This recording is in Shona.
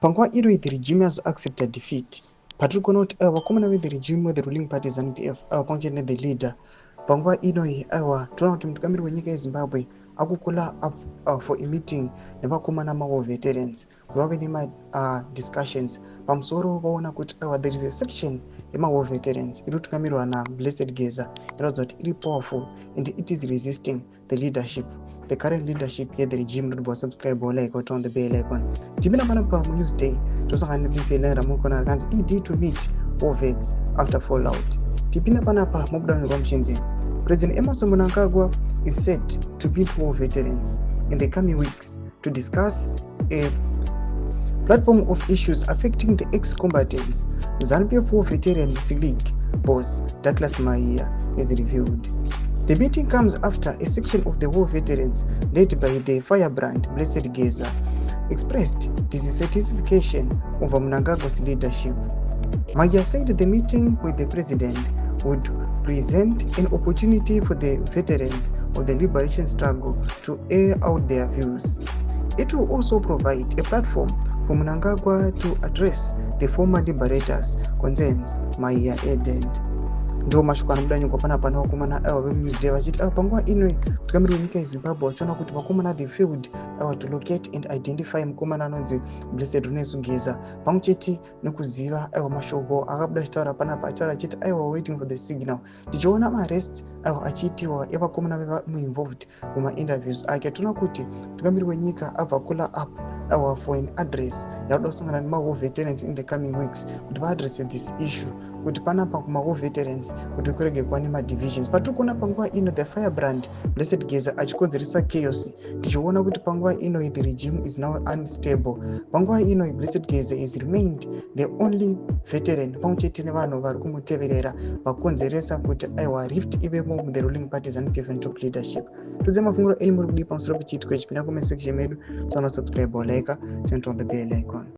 Panguva iro the regime has accepted defeat. Patiri kuona kuti vakomana ve the regime the ruling party ZANU-PF pamwe chete the leader panguva inoi toona kuti mutungamiri wenyika yeZimbabwe akukula up for a meeting nevakomana mavo veterans kuti vave nema-discussions pamusoro vaona kuti there is a section yemavo veterans iri kutungamirwa naBlessed Geza inoratidza kuti iri powerful and it is resisting the leadership, the current leadership here the regime. Not subscribe or like or turn the bell icon. Timina panapa Newsday tosangana nesela ramukona rikanzi ED to meet war vets after fallout. Tipina panapa mobudano rwamchenzi. President Emerson Mnangagwa is set to meet war veterans in the coming weeks to discuss a platform of issues affecting the ex-combatants. ZANU-PF War Veterans League boss Douglas Maia is revealed. The meeting comes after a section of the war veterans led by the firebrand Blessed Geza expressed dissatisfaction over Mnangagwa's leadership. Maia said the meeting with the president would present an opportunity for the veterans of the liberation struggle to air out their views. It will also provide a platform for Mnangagwa to address the former liberators' concerns, Maia added. Ndo mashoko anobudanyurwa panapa nevakomana veNewsday vachiti panguva inoi mutungamiri wenyika yeZimbabwe vachiona kuti vakomana they failed to locate and identify mukomana anonzi Blessed Geza pamwe chete nekuziva mashoko akabuda achitaura panapa achitaura achiti waiting for the signal. Tichiona maarrest achiitiwa evakomana muinvolved mumainterviews ake ationa kuti mutungamiri wenyika abva kula up for an address yakuda kusangana nema-war veterans in the coming weeks kuti vaaddresse this issue kuti panapa kuma-war veterans kuti kurege kuva nema-divisions. Patiri kuona panguva ino the firebrand Blessed Geza achikonzeresa chaos. Tichiona kuti panguva ino the regime is now unstable. Panguva ino Blessed Geza is remained the only veteran pamwe chete nevanhu vari kumuteverera vakonzeresa kuti rift ivemo the ruling party ZANU-PF and top leadership. Tudze mafunguro muri kudii pamusoro pechiitiko ichi, pinda comment section medu, subscribe or like, turn on the bell icon.